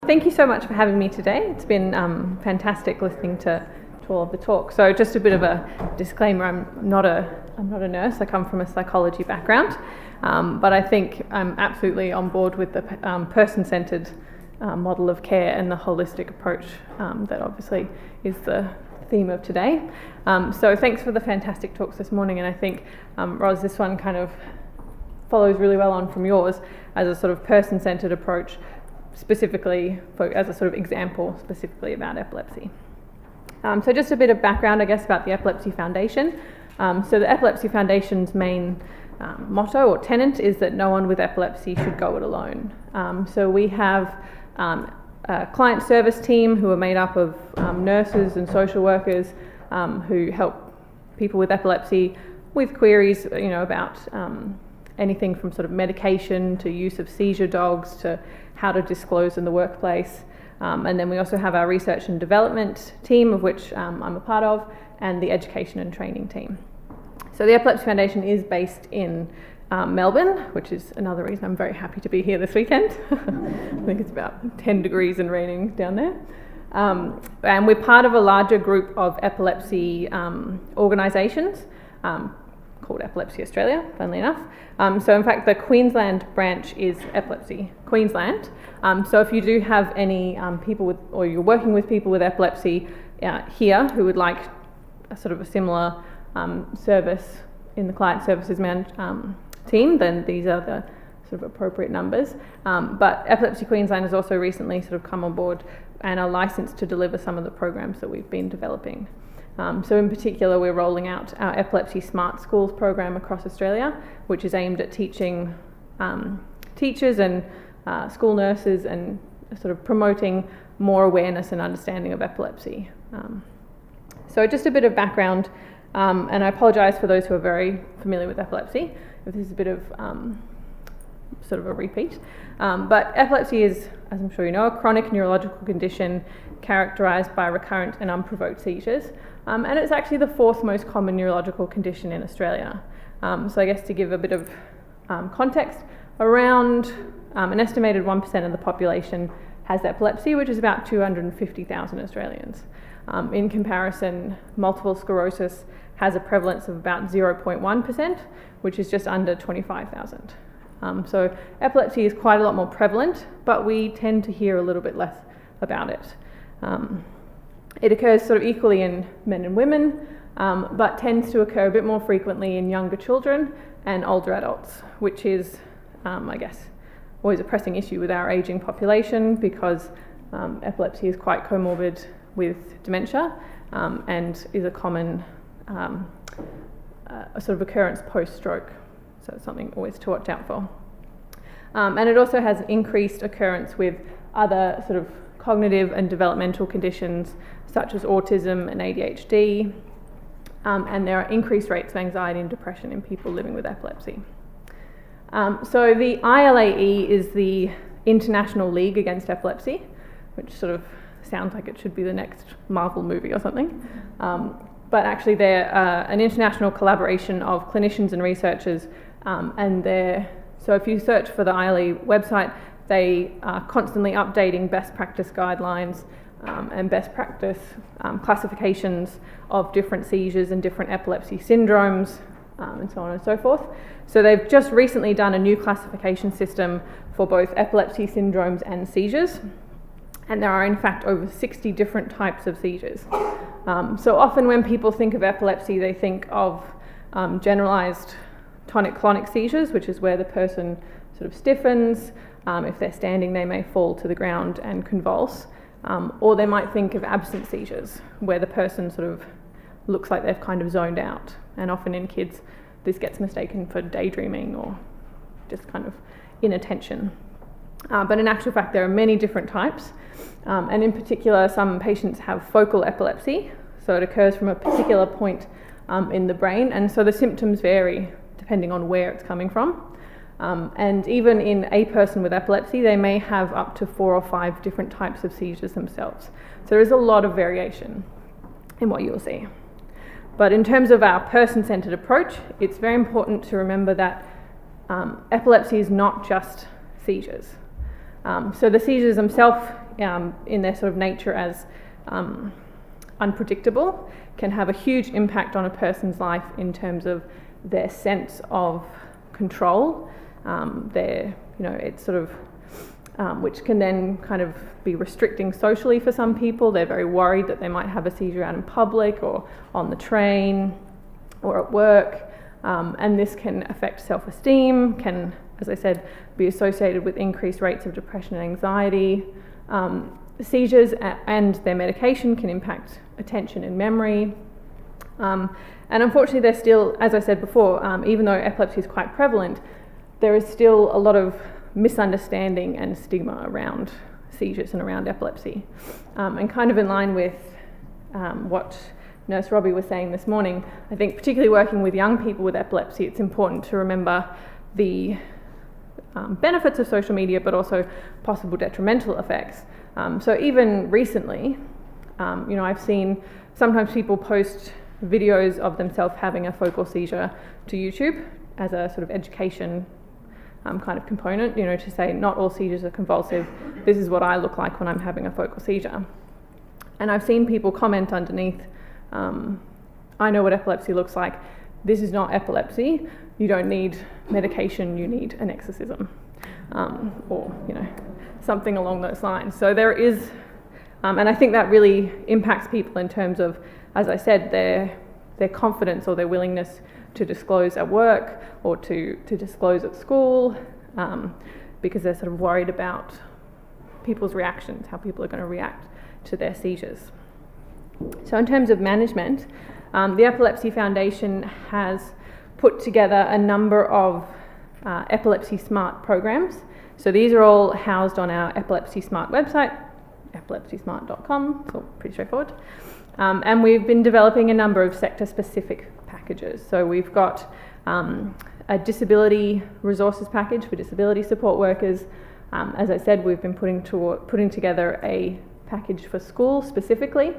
Thank you so much for having me today. It's been fantastic listening to all of the talk. So just a bit of a disclaimer, I'm not a nurse, I come from a psychology background, but I think I'm absolutely on board with the person-centred model of care and the holistic approach that obviously is the theme of today. So thanks for the fantastic talks this morning, and I think, Ros, this one kind of follows really well on from yours as a sort of person-centred approach, specifically as a sort of example specifically about epilepsy. So just a bit of background, I guess, about the Epilepsy Foundation. So the Epilepsy Foundation's main motto or tenet is that no one with epilepsy should go it alone. So we have a client service team who are made up of nurses and social workers who help people with epilepsy with queries, about anything from sort of medication to use of seizure dogs to how to disclose in the workplace. And then we also have our research and development team, of which I'm a part of, and the education and training team. So the Epilepsy Foundation is based in Melbourne, which is another reason I'm very happy to be here this weekend. I think it's about 10 degrees and raining down there. And we're part of a larger group of epilepsy organisations called Epilepsy Australia, funnily enough. So in fact, the Queensland branch is Epilepsy Queensland. So if you do have any people with, or you're working with people with epilepsy here who would like a sort of a similar service in the client services team, then these are the sort of appropriate numbers. But Epilepsy Queensland has also recently sort of come on board and are licensed to deliver some of the programs that we've been developing. So in particular, we're rolling out our Epilepsy Smart Schools program across Australia, which is aimed at teaching teachers and school nurses and sort of promoting more awareness and understanding of epilepsy. So just a bit of background, and I apologise for those who are very familiar with epilepsy, if this is a bit of sort of a repeat. But epilepsy is, as I'm sure you know, a chronic neurological condition characterised by recurrent and unprovoked seizures. And it's actually the fourth most common neurological condition in Australia. So I guess to give a bit of context, around an estimated 1% of the population has epilepsy, which is about 250,000 Australians. In comparison, multiple sclerosis has a prevalence of about 0.1%, which is just under 25,000. So epilepsy is quite a lot more prevalent, but we tend to hear a little bit less about it. It occurs sort of equally in men and women, but tends to occur a bit more frequently in younger children and older adults, which is, I guess, always a pressing issue with our ageing population because epilepsy is quite comorbid with dementia and is a common sort of occurrence post-stroke. So it's something always to watch out for. And it also has increased occurrence with other sort of cognitive and developmental conditions such as autism and ADHD, and there are increased rates of anxiety and depression in people living with epilepsy. So the ILAE is the International League Against Epilepsy, which sort of sounds like it should be the next Marvel movie or something. But actually they're an international collaboration of clinicians and researchers, and so if you search for the ILAE website, they are constantly updating best practice guidelines and best practice classifications of different seizures and different epilepsy syndromes, and so on and so forth. So they've just recently done a new classification system for both epilepsy syndromes and seizures, and there are in fact over 60 different types of seizures. So often when people think of epilepsy, they think of generalised tonic-clonic seizures, which is where the person sort of stiffens. If they're standing, they may fall to the ground and convulse. Or they might think of absent seizures, where the person sort of looks like they've kind of zoned out. And often in kids, this gets mistaken for daydreaming or just kind of inattention. But in actual fact, there are many different types. And in particular, some patients have focal epilepsy. So it occurs from a particular point in the brain. And so the symptoms vary depending on where it's coming from. And even in a person with epilepsy, they may have up to 4 or 5 different types of seizures themselves. So there is a lot of variation in what you'll see. But in terms of our person-centred approach, it's very important to remember that epilepsy is not just seizures. So the seizures themselves in their sort of nature as unpredictable, can have a huge impact on a person's life in terms of their sense of control. It's sort of which can then kind of be restricting socially for some people. They're very worried that they might have a seizure out in public or on the train or at work, and this can affect self-esteem, can, as I said, be associated with increased rates of depression and anxiety. Seizures and their medication can impact attention and memory. And unfortunately, there's still, as I said before, even though epilepsy is quite prevalent, there is still a lot of misunderstanding and stigma around seizures and around epilepsy. And kind of in line with what Nurse Robbie was saying this morning, I think particularly working with young people with epilepsy, it's important to remember the benefits of social media, but also possible detrimental effects. So even recently, I've seen sometimes people post videos of themselves having a focal seizure to YouTube as a sort of education kind of component, to say not all seizures are convulsive. This is what I look like when I'm having a focal seizure. And I've seen people comment underneath, I know what epilepsy looks like. This is not epilepsy. You don't need medication, you need an exorcism. Or something along those lines. So there is, and I think that really impacts people in terms of, as I said, their confidence or their willingness to disclose at work or to disclose at school, because they're sort of worried about people's reactions, how people are going to react to their seizures. So in terms of management, the Epilepsy Foundation has put together a number of Epilepsy Smart programs. So these are all housed on our Epilepsy Smart website, epilepsysmart.com, it's all pretty straightforward. And we've been developing a number of sector-specific packages. So we've got a disability resources package for disability support workers. As I said, we've been putting together a package for school specifically,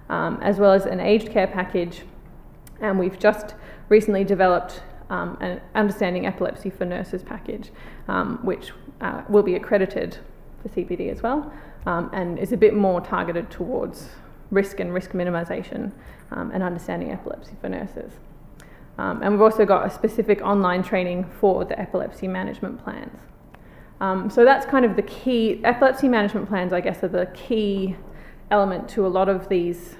as well as an aged care package. And we've just recently developed an Understanding Epilepsy for Nurses package, which will be accredited for CPD as well, and is a bit more targeted towards risk and risk minimisation and understanding epilepsy for nurses. And we've also got a specific online training for the epilepsy management plans. So that's kind of the key. Epilepsy management plans, I guess, are the key element to a lot of these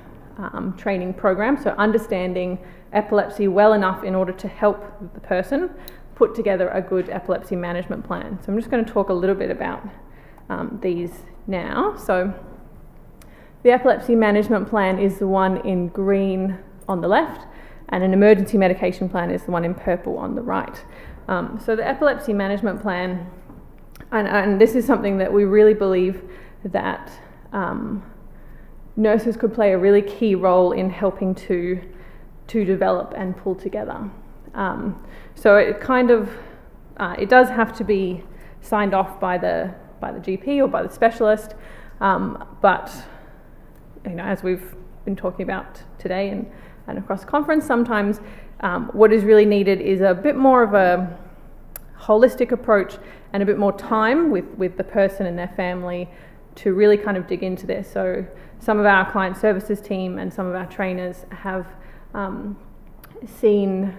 training programs. So understanding epilepsy well enough in order to help the person put together a good epilepsy management plan. So I'm just going to talk a little bit about these now. So the epilepsy management plan is the one in green on the left, and an emergency medication plan is the one in purple on the right. So the epilepsy management plan, and this is something that we really believe that nurses could play a really key role in helping to develop and pull together. So it kind of, it does have to be signed off by the GP or by the specialist, but as we've been talking about today and across the conference, sometimes what is really needed is a bit more of a holistic approach and a bit more time with the person and their family to really kind of dig into this. So some of our client services team and some of our trainers have seen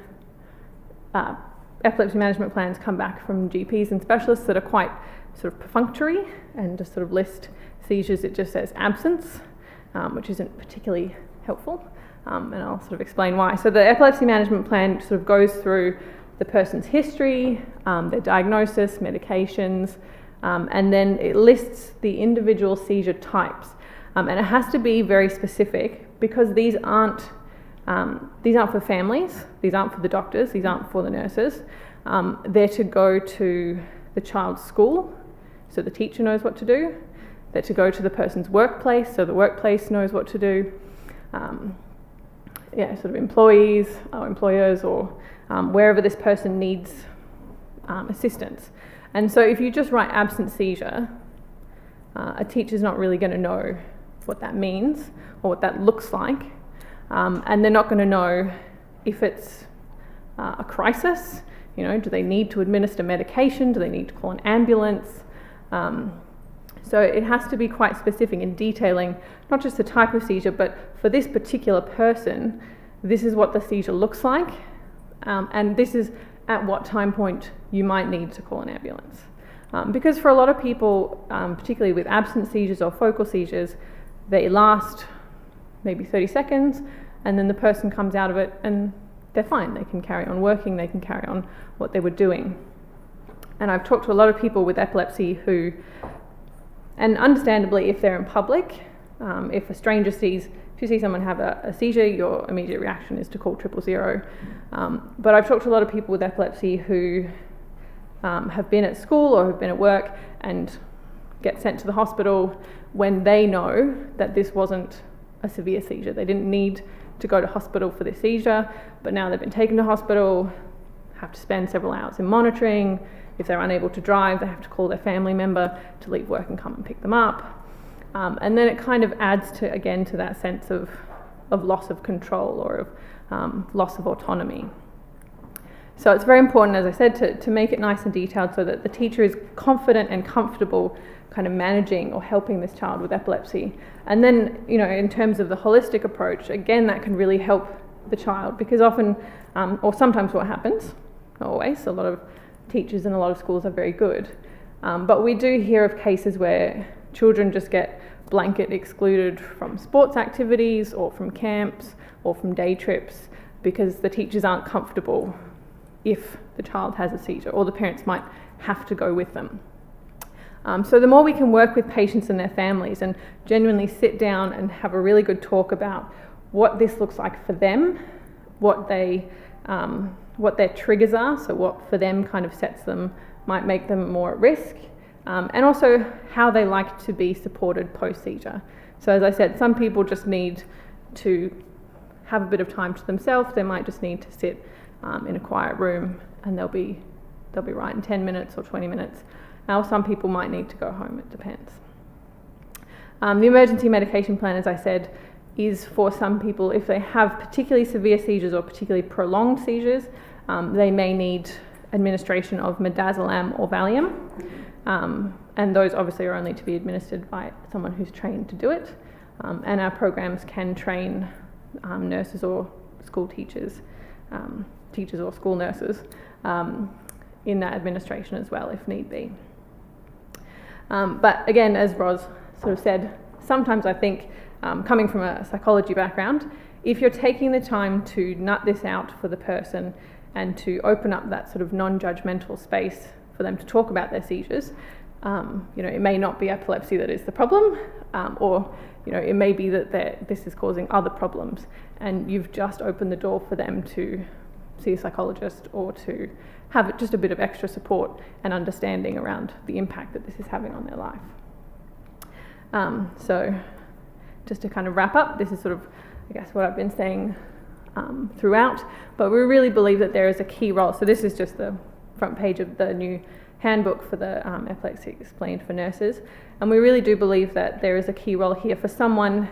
epilepsy management plans come back from GPs and specialists that are quite sort of perfunctory and just sort of list seizures. It just says absence, which isn't particularly helpful, and I'll sort of explain why. So the epilepsy management plan sort of goes through the person's history, their diagnosis, medications, and then it lists the individual seizure types. And it has to be very specific because these aren't for families, these aren't for the doctors, these aren't for the nurses. They're to go to the child's school, so the teacher knows what to do. They're to go to the person's workplace, so the workplace knows what to do. Sort of employees or employers or wherever this person needs assistance. And so if you just write absent seizure, a teacher's not really going to know what that means or what that looks like. And they're not going to know if it's a crisis. Do they need to administer medication? Do they need to call an ambulance? So So it has to be quite specific in detailing not just the type of seizure, but for this particular person, this is what the seizure looks like, and this is at what time point you might need to call an ambulance. Because for a lot of people, particularly with absent seizures or focal seizures, they last maybe 30 seconds, and then the person comes out of it and they're fine. They can carry on working, they can carry on what they were doing. And I've talked to a lot of people with epilepsy who, and understandably, if they're in public, if a stranger sees, if you see someone have a seizure, your immediate reaction is to call 000. But I've talked to a lot of people with epilepsy who have been at school or have been at work and get sent to the hospital when they know that this wasn't a severe seizure. They didn't need to go to hospital for this seizure, but now they've been taken to hospital, have to spend several hours in monitoring. If they're unable to drive, they have to call their family member to leave work and come and pick them up. And then it kind of adds to that sense of loss of control or of loss of autonomy. So it's very important, as I said, to make it nice and detailed so that the teacher is confident and comfortable kind of managing or helping this child with epilepsy. And then, in terms of the holistic approach, again, that can really help the child, because often, or sometimes what happens, not always, a lot of teachers in a lot of schools are very good, but we do hear of cases where children just get blanket excluded from sports activities or from camps or from day trips because the teachers aren't comfortable if the child has a seizure, or the parents might have to go with them. So the more we can work with patients and their families and genuinely sit down and have a really good talk about what this looks like for them, what their triggers are, so what for them kind of sets them, might make them more at risk, and also how they like to be supported post-seizure. So as I said, some people just need to have a bit of time to themselves. They might just need to sit in a quiet room and they'll be right in 10 minutes or 20 minutes. Now, some people might need to go home, it depends. The emergency medication plan, as I said, is for some people, if they have particularly severe seizures or particularly prolonged seizures, they may need administration of midazolam or Valium, and those obviously are only to be administered by someone who's trained to do it, and our programs can train nurses or school teachers, teachers or school nurses in that administration as well if need be. But again, as Ros sort of said, sometimes I think, coming from a psychology background, if you're taking the time to nut this out for the person and to open up that sort of non-judgmental space for them to talk about their seizures, it may not be epilepsy that is the problem, or it may be that this is causing other problems, and you've just opened the door for them to see a psychologist or to have just a bit of extra support and understanding around the impact that this is having on their life. So just to kind of wrap up, this is sort of, I guess, what I've been saying throughout, but we really believe that there is a key role. So this is just the front page of the new handbook for the Epilepsy Explained for nurses, and we really do believe that there is a key role here for someone,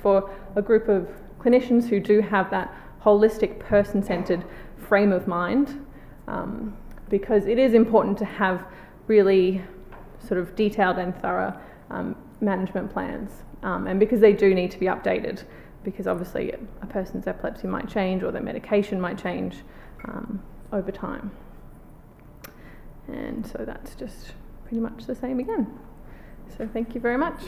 for a group of clinicians who do have that holistic, person-centered frame of mind, because it is important to have really sort of detailed and thorough management plans, and because they do need to be updated, because obviously a person's epilepsy might change or their medication might change over time. And so that's just pretty much the same again. So thank you very much.